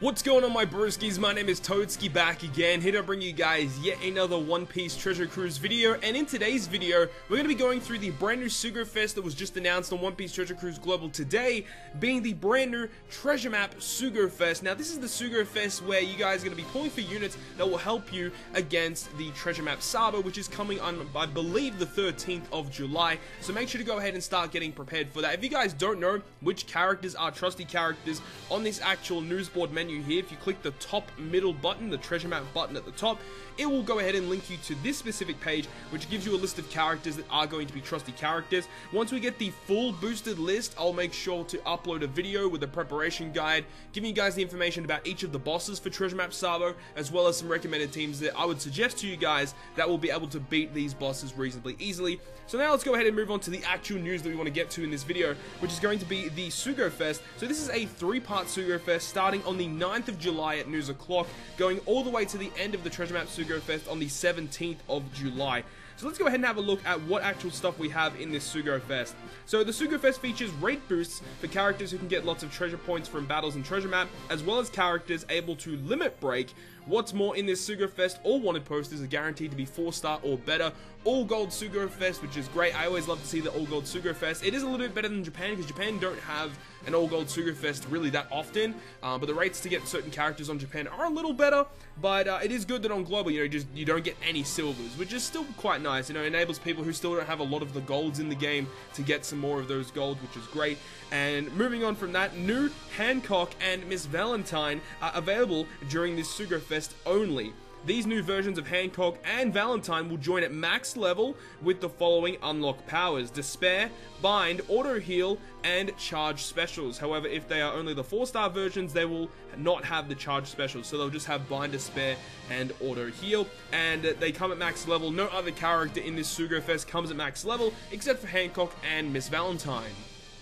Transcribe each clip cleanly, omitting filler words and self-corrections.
What's going on, my broskies? My name is Toadski, back again, here to bring you guys yet another One Piece Treasure Cruise video. And in today's video, we're going to be going through the brand new Sugo-Fest that was just announced on One Piece Treasure Cruise Global today, being the brand new treasure map Sugo-Fest. Now, this is the Sugo-Fest where you guys are going to be pulling for units that will help you against the treasure map Sabo, which is coming on, I believe, the 13th of July. So make sure to go ahead and start getting prepared for that. If you guys don't know which characters are trusty characters on this actual news board menu here, if you click the top middle button, the treasure map button at the top, it will go ahead and link you to this specific page, which gives you a list of characters that are going to be trusty characters. Once we get the full boosted list, I'll make sure to upload a video with a preparation guide, giving you guys the information about each of the bosses for treasure map Sabo, as well as some recommended teams that I would suggest to you guys that will be able to beat these bosses reasonably easily. So now let's go ahead and move on to the actual news that we want to get to in this video, which is going to be the Sugo-Fest. So this is a three-part Sugo-Fest starting on the 9th of July at noon o'clock, going all the way to the end of the treasure map Sugo-Fest on the 17th of July. So let's go ahead and have a look at what actual stuff we have in this Sugo-Fest. So the Sugo-Fest features rate boosts for characters who can get lots of treasure points from battles and treasure map, as well as characters able to limit break. What's more, in this Sugo-Fest, all wanted posters are guaranteed to be 4-star or better. All gold Sugo-Fest, which is great. I always love to see the all gold Sugo-Fest. It is a little bit better than Japan, because Japan don't have an all gold Sugo-Fest really that often, but the rates to get certain characters on Japan are a little better. But it is good that on global, you don't get any silvers, which is still quite nice. You know, it enables people who still don't have a lot of the golds in the game to get some more of those golds, which is great. And moving on from that, new Hancock and Miss Valentine are available during this Sugo-Fest only. These new versions of Hancock and Valentine will join at max level with the following unlock powers: Despair, Bind, Auto Heal, and Charge Specials. However, if they are only the 4-star versions, they will not have the Charge Specials, so they'll just have Bind, Despair, and Auto Heal, and they come at max level. No other character in this Sugo-Fest comes at max level, except for Hancock and Miss Valentine.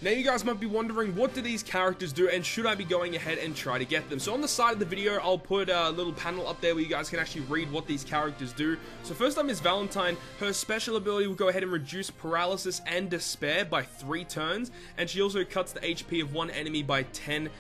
Now, you guys might be wondering, what do these characters do, and should I be going ahead and try to get them? So on the side of the video, I'll put a little panel up there where you guys can actually read what these characters do. So first up is Valentine. Her special ability will go ahead and reduce paralysis and despair by 3 turns, and she also cuts the HP of one enemy by 10%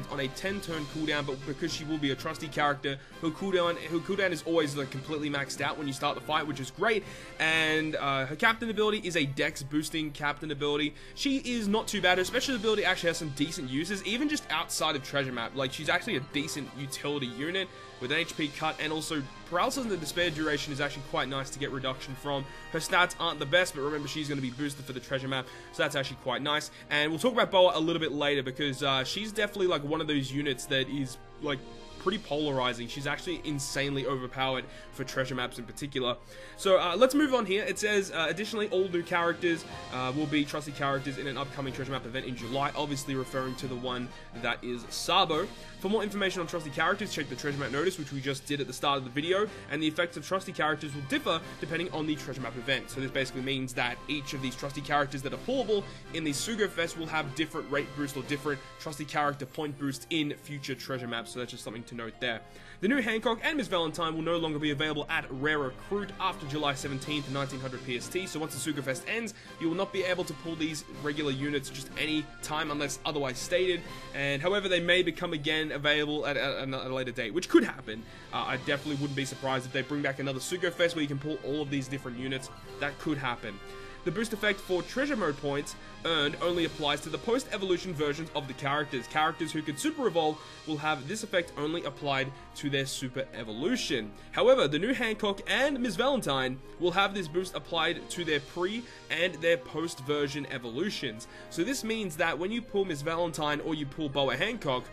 on a 10-turn cooldown. But because she will be a trusty character, her cooldown is always like completely maxed out when you start the fight, which is great. And her captain ability is a dex boosting captain ability. She is not too bad. Her special ability actually has some decent uses, even just outside of treasure map. Like, she's actually a decent utility unit with an HP cut, and also paralysis and the despair duration is actually quite nice to get reduction from. Her stats aren't the best, but remember, she's going to be boosted for the treasure map, so that's actually quite nice. And we'll talk about Boa a little bit later, because she's definitely like one of those units that is like pretty polarizing. She's actually insanely overpowered for treasure maps in particular. So let's move on here. It says, additionally, all new characters will be trusty characters in an upcoming treasure map event in July, obviously referring to the one that is Sabo. For more information on trusty characters, check the treasure map notice, which we just did at the start of the video, and the effects of trusty characters will differ depending on the treasure map event. So this basically means that each of these trusty characters that are pullable in the Sugo-Fest will have different rate boost or different trusty character point boost in future treasure maps, so that's just something to note there. The new Hancock and Miss Valentine will no longer be available at Rare Recruit after July 17th, 1900 PST, so once the Sugo-Fest ends, you will not be able to pull these regular units just any time unless otherwise stated. And however, they may become again available at a later date, which could happen. I definitely wouldn't be surprised if they bring back another Sugo-Fest where you can pull all of these different units. That could happen. The boost effect for treasure mode points earned only applies to the post-evolution versions of the characters. Characters who can super evolve will have this effect only applied to their super evolution. However, the new Hancock and Miss Valentine will have this boost applied to their pre and their post version evolutions. So this means that when you pull Miss Valentine or you pull Boa Hancock,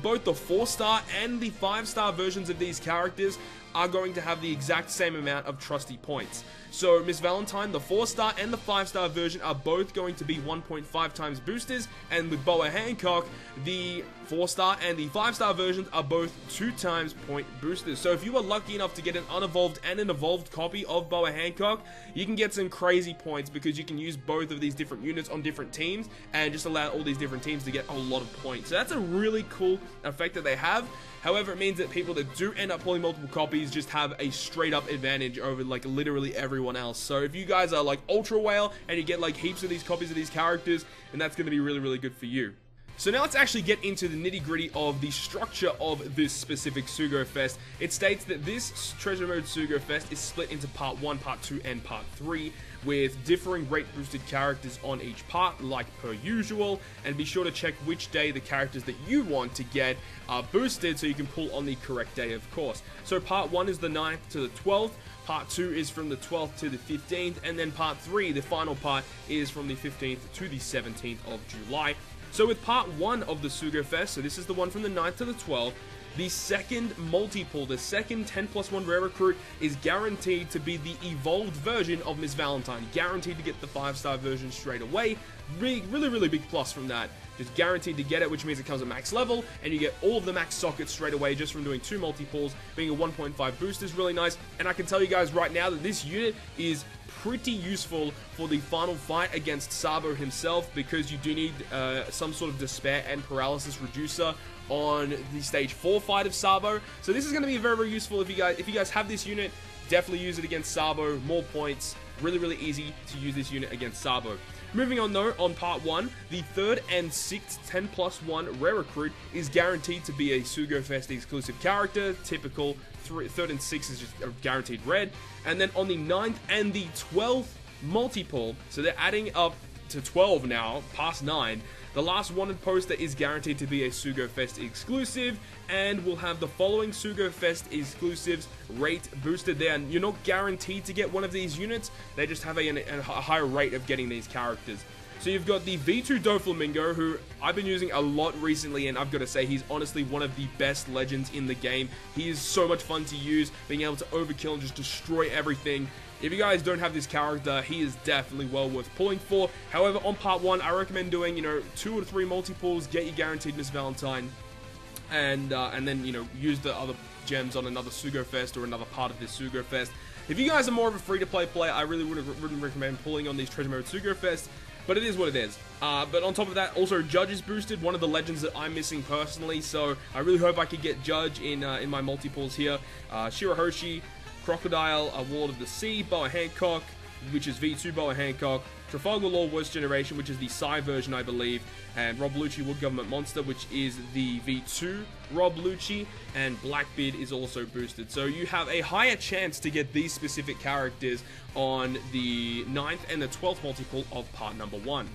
both the 4-star and the 5-star versions of these characters are going to have the exact same amount of trusty points. So Miss Valentine, the 4-star and the 5-star version are both going to be 1.5 times boosters, and with Boa Hancock, the 4-star and the 5-star versions are both 2 times point boosters. So if you are lucky enough to get an unevolved and an evolved copy of Boa Hancock, you can get some crazy points, because you can use both of these different units on different teams and just allow all these different teams to get a lot of points. So that's a really cool effect that they have. However, it means that people that do end up pulling multiple copies just have a straight up advantage over like literally everyone else. So if you guys are like ultra whale and you get like heaps of these copies of these characters, and that's going to be really, really good for you. So now let's actually get into the nitty-gritty of the structure of this specific Sugo-Fest. It states that this Treasure Mode Sugo-Fest is split into Part 1, Part 2, and Part 3, with differing rate-boosted characters on each part, like per usual, and be sure to check which day the characters that you want to get are boosted so you can pull on the correct day, of course. So Part 1 is the 9th to the 12th, Part 2 is from the 12th to the 15th, and then Part 3, the final part, is from the 15th to the 17th of July. So with Part 1 of the Sugo-Fest, so this is the one from the 9th to the 12th, the second multi-pull, the second 10+1 rare recruit, is guaranteed to be the evolved version of Miss Valentine. Guaranteed to get the 5-star version straight away. Really big plus from that. Just guaranteed to get it, which means it comes at max level, and you get all of the max sockets straight away just from doing 2 multi-pulls. Being a 1.5 boost is really nice, and I can tell you guys right now that this unit is pretty useful for the final fight against Sabo himself, because you do need some sort of despair and paralysis reducer on the stage 4 fight of Sabo. So this is going to be very useful if you guys have this unit. Definitely use it against Sabo. More points. Really easy to use this unit against Sabo. Moving on though, on Part 1, the 3rd and 6th 10+1 rare recruit is guaranteed to be a Sugo-Fest exclusive character. Typical 3rd and 6th is just a guaranteed red. And then on the 9th and the 12th multi-pull, so they're adding up to 12 now, past 9. The last wanted poster is guaranteed to be a Sugo-Fest exclusive, and we'll have the following Sugo-Fest exclusives rate boosted there. And you're not guaranteed to get one of these units, they just have a higher rate of getting these characters. So you've got the V2 Doflamingo, who I've been using a lot recently, and I've got to say, he's honestly one of the best legends in the game. He is so much fun to use, being able to overkill and just destroy everything. If you guys don't have this character, he is definitely well worth pulling for. However, on Part 1, I recommend doing, 2 or 3 multi-pulls, get your guaranteed Miss Valentine, and then, use the other gems on another Sugo-Fest or another part of this Sugo-Fest. If you guys are more of a free-to-play player, I really wouldn't recommend pulling on these Treasure Mode Sugo-Fest, but it is what it is. But on top of that, also Judge is boosted, one of the legends that I'm missing personally, so I really hope I could get Judge in my multi-pulls here. Shirahoshi, Crocodile, Ward of the Sea, Boa Hancock, which is V2 Boa Hancock, Trafalgar Law Worst Generation, which is the Psy version, I believe, and Rob Lucci Wood Government Monster, which is the V2 Rob Lucci, and Blackbeard is also boosted. So you have a higher chance to get these specific characters on the 9th and the 12th multiple of part number 1.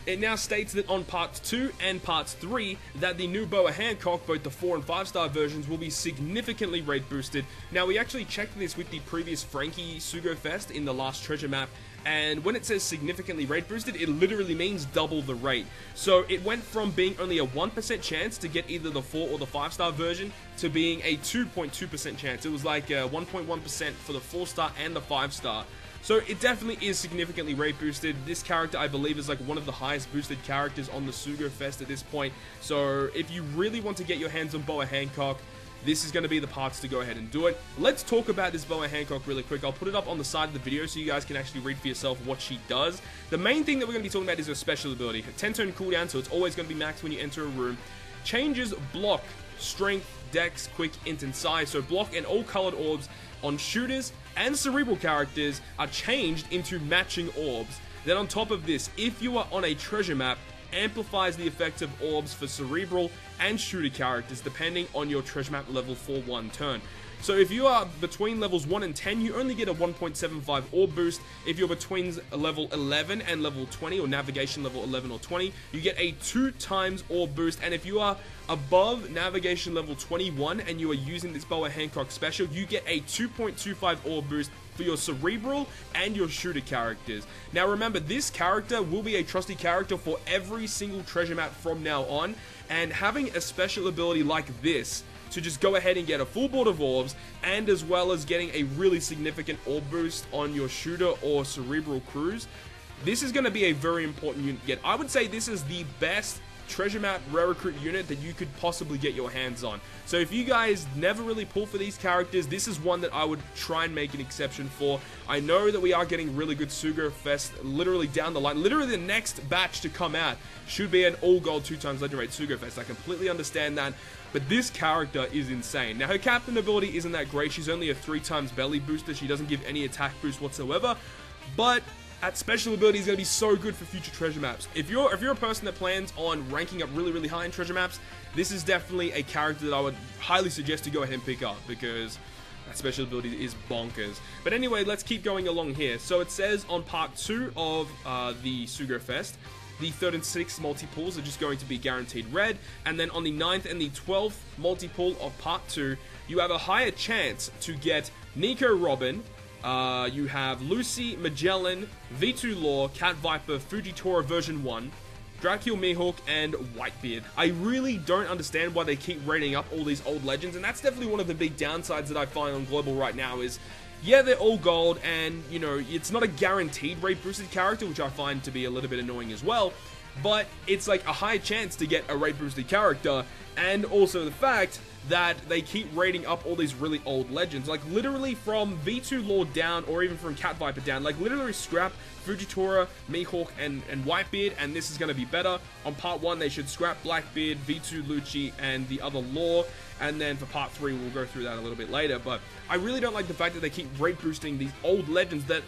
It now states that on Parts 2 and Parts 3, that the new Boa Hancock, both the 4 and 5-star versions, will be significantly rate boosted. Now, we actually checked this with the previous Frankie Sugo-Fest in the last treasure map, and when it says significantly rate boosted, it literally means double the rate. So it went from being only a 1% chance to get either the 4 or the 5-star version to being a 2.2% chance. It was like 1.1% for the 4-star and the 5-star. So it definitely is significantly rate boosted. This character, I believe, is like one of the highest boosted characters on the Sugo-Fest at this point. So if you really want to get your hands on Boa Hancock, this is going to be the parts to go ahead and do it. Let's talk about this Boa Hancock really quick. I'll put it up on the side of the video so you guys can actually read for yourself what she does. The main thing that we're going to be talking about is her special ability. A 10-turn cooldown, so it's always going to be maxed when you enter a room. Changes block, strength, dex, quick, int, and size. So block and all colored orbs on shooters and cerebral characters are changed into matching orbs. Then on top of this, if you are on a treasure map, amplifies the effects of orbs for cerebral and shooter characters depending on your treasure map level for 1 turn. So if you are between levels 1 and 10, you only get a 1.75 orb boost. If you're between level 11 and level 20, or navigation level 11 or 20, you get a 2 times orb boost. And if you are above navigation level 21 and you are using this Boa Hancock special, you get a 2.25 orb boost for your cerebral and your shooter characters. Now remember, this character will be a trusty character for every single treasure map from now on, and having a special ability like this to just go ahead and get a full board of orbs, and as well as getting a really significant orb boost on your shooter or cerebral crews, this is going to be a very important unit to get. I would say this is the best treasure map rare recruit unit that you could possibly get your hands on. So if you guys never really pull for these characters, this is one that I would try and make an exception for. I know that we are getting really good Sugo-Fest literally down the line. Literally the next batch to come out should be an all gold 2 times legend rate Sugo-Fest. I completely understand that, but this character is insane. Now her captain ability isn't that great. She's only a 3 times belly booster. She doesn't give any attack boost whatsoever, but That special ability is going to be so good for future treasure maps. If you're a person that plans on ranking up really, really high in treasure maps, this is definitely a character that I would highly suggest to go ahead and pick up, because that special ability is bonkers. But anyway, let's keep going along here. So it says on part 2 of the Sugo-Fest, the 3rd and 6th multi-pulls are just going to be guaranteed red, and then on the 9th and the 12th multi-pull of part 2, you have a higher chance to get Nico Robin, you have Lucy, Magellan, V2 Law, Cat Viper, Fujitora version 1, Dracula Mihawk, and Whitebeard. I really don't understand why they keep rating up all these old legends, and that's definitely one of the big downsides that I find on Global right now is, yeah, they're all gold, and, you know, it's not a guaranteed rate boosted character, which I find to be a little bit annoying as well, but it's like a high chance to get a rate boosted character, and also the fact that they keep rating up all these really old legends, like literally from V2 Law down, or even from Cat Viper down, like literally scrap Fujitora, Mihawk, and Whitebeard, and this is going to be better. On part 1, they should scrap Blackbeard, V2 Lucci, and the other Law, and then for part 3, we'll go through that a little bit later, but I really don't like the fact that they keep rate boosting these old legends that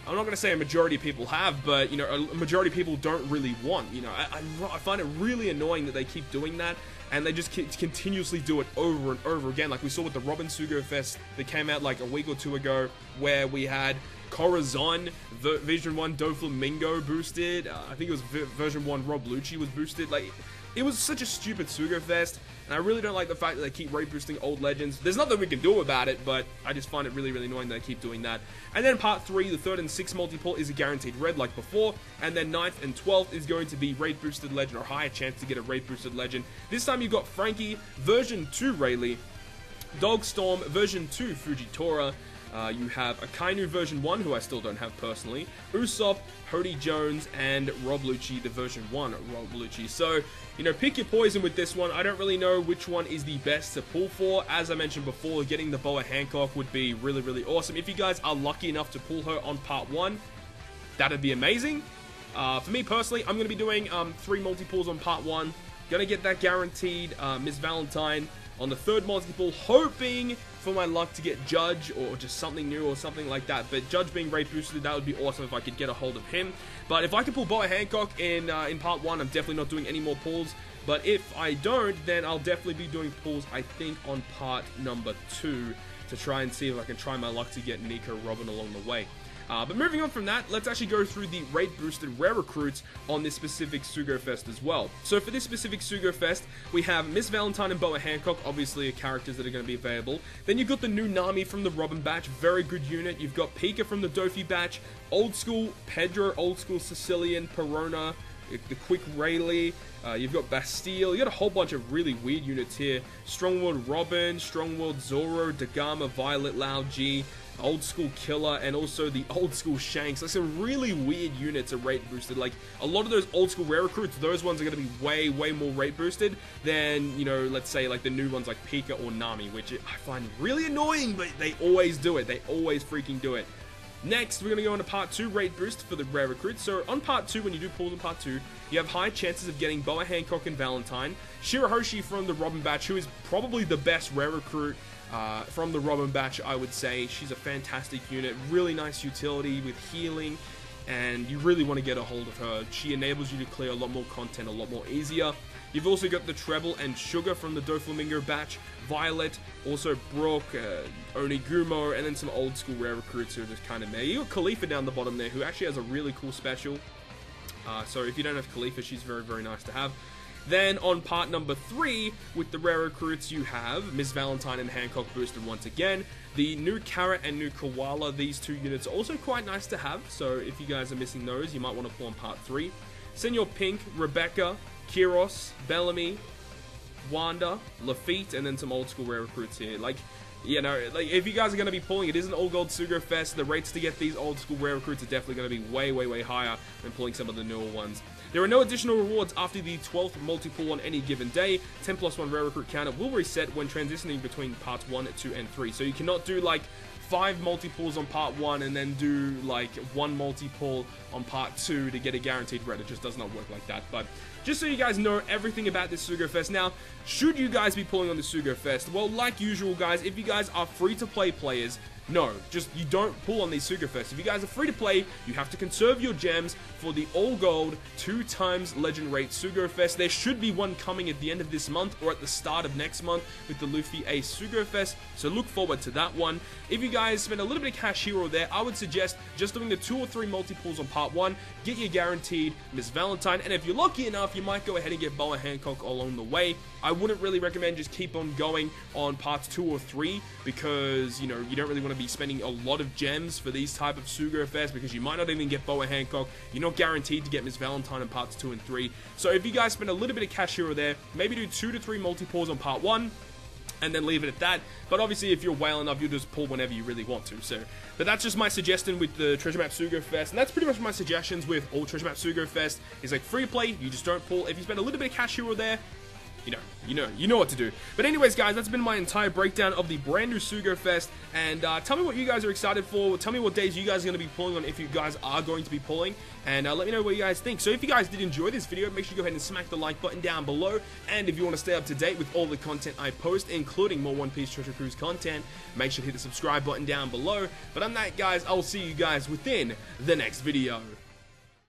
I'm not going to say a majority of people have, but, you know, a majority of people don't really want. You know, I find it really annoying that they keep doing that, and they just continuously do it over and over again, like we saw with the Robin Sugo-Fest that came out like a week or 2 ago, where we had Corazon, version 1 Doflamingo boosted, I think it was version 1 Rob Lucci was boosted. Like, it was such a stupid Sugo-Fest, and I really don't like the fact that they keep rate boosting old legends. There's nothing we can do about it, but I just find it really, really annoying that they keep doing that. And then part 3, the 3rd and 6th multi-pull is a guaranteed red like before, and then 9th and 12th is going to be rate boosted legend, or higher chance to get a rate boosted legend. This time you've got Frankie, version 2 Rayleigh, Dogstorm, version 2 Fujitora, you have Akainu version 1, who I still don't have personally, Usopp, Hody Jones, and Rob Lucci, the version 1 Rob Lucci. So, you know, pick your poison with this one. I don't really know which one is the best to pull for. As I mentioned before, getting the Boa Hancock would be really, really awesome. If you guys are lucky enough to pull her on part 1, that'd be amazing. For me personally, I'm going to be doing 3 multi-pulls on part 1. Going to get that guaranteed Miss Valentine on the 3rd multi-pull, hoping for my luck to get Judge or just something new or something like that. But Judge being rate boosted, that would be awesome if I could get a hold of him. But if I can pull Boa Hancock in part 1, I'm definitely not doing any more pulls. But if I don't, then I'll definitely be doing pulls, I think, on part number 2 to try and see if I can try my luck to get Nico Robin along the way. But moving on from that, let's actually go through the rate boosted rare recruits on this specific Sugo-Fest as well. So for this specific Sugo-Fest, we have Miss Valentine and Boa Hancock, obviously characters that are going to be available. Then you've got the new Nami from the Robin batch, very good unit. You've got Pika from the Dofi batch, old school Pedro, old school Sicilian, Perona, the quick Rayleigh, you've got Bastille, you got a whole bunch of really weird units here. Strongworld Robin, Strongworld Zoro, Dagama, Violet, Lao G, old school Killer, and also the old school Shanks. Like some really weird units are rate boosted. Like a lot of those old school rare recruits, those ones are going to be way, way more rate boosted than, you know, let's say like the new ones like Pika or Nami, which I find really annoying, but they always do it. They always freaking do it. Next, we're going to go into part 2 rate boost for the rare recruits. So on part 2, when you do pulls in part 2, you have high chances of getting Boa Hancock and Valentine, Shirahoshi from the Robin batch, who is probably the best rare recruit from the Robin batch, I would say. She's a fantastic unit, really nice utility with healing, and you really want to get a hold of her. She enables you to clear a lot more content a lot more easier. You've also got the Treble and Sugar from the Doflamingo batch, Violet, also Brooke, Onigumo, and then some old school rare recruits who are just kind of meh. You got Khalifa down the bottom there, who actually has a really cool special. So if you don't have Khalifa, she's very, very nice to have. Then on part number 3, with the rare recruits, you have Miss Valentine and Hancock boosted once again. The new Carrot and new Koala, these 2 units are also quite nice to have. So if you guys are missing those, you might want to pull on part 3. Senor Pink, Rebecca, Kiros, Bellamy, Wanda, Lafitte, and then some old school rare recruits here. Like, you know, like if you guys are going to be pulling, it is an all gold Sugo-Fest. The rates to get these old school rare recruits are definitely going to be way, way, way higher than pulling some of the newer ones. There are no additional rewards after the 12th multi-pull on any given day. 10+1 rare recruit counter will reset when transitioning between parts 1, 2, and 3. So you cannot do like 5 multi-pulls on part 1 and then do like 1 multi-pull on part 2 to get a guaranteed red. It just does not work like that. But just so you guys know everything about this Sugo-Fest. Now, should you guys be pulling on the Sugo-Fest? Well, like usual, guys, if you guys are free-to-play players, no, just you don't pull on these Sugo-Fest. If you guys are free to play, you have to conserve your gems for the all gold 2x legend rate Sugo-Fest. There should be one coming at the end of this month or at the start of next month with the Luffy Ace Sugo-Fest, so look forward to that one. If you guys spend a little bit of cash here or there, I would suggest just doing the 2 or 3 multi-pulls on part 1, get your guaranteed Miss Valentine, and if you're lucky enough, you might go ahead and get Boa Hancock along the way. I wouldn't really recommend just keep on going on parts 2 or 3 because, you know, you don't really want to be spending a lot of gems for these type of Sugo-Fest because you might not even get Boa Hancock. You're not guaranteed to get Miss Valentine in parts 2 and 3. So if you guys spend a little bit of cash here or there, maybe do 2 to 3 multi-pulls on part 1, and then leave it at that. But obviously, if you're whale enough, you'll just pull whenever you really want to. So, but that's just my suggestion with the Treasure Map Sugo-Fest, and that's pretty much my suggestions with all Treasure Map Sugo-Fest. Is like free play, you just don't pull. If you spend a little bit of cash here or there, you know what to do. But anyways, guys, that's been my entire breakdown of the brand new Sugo-Fest, and tell me what you guys are excited for. Tell me what days you guys are going to be pulling on if you guys are going to be pulling, and let me know what you guys think. So if you guys did enjoy this video, make sure you go ahead and smack the like button down below, and if you want to stay up to date with all the content I post, including more One Piece Treasure Cruise content, make sure to hit the subscribe button down below. But on that, guys, I will see you guys within the next video.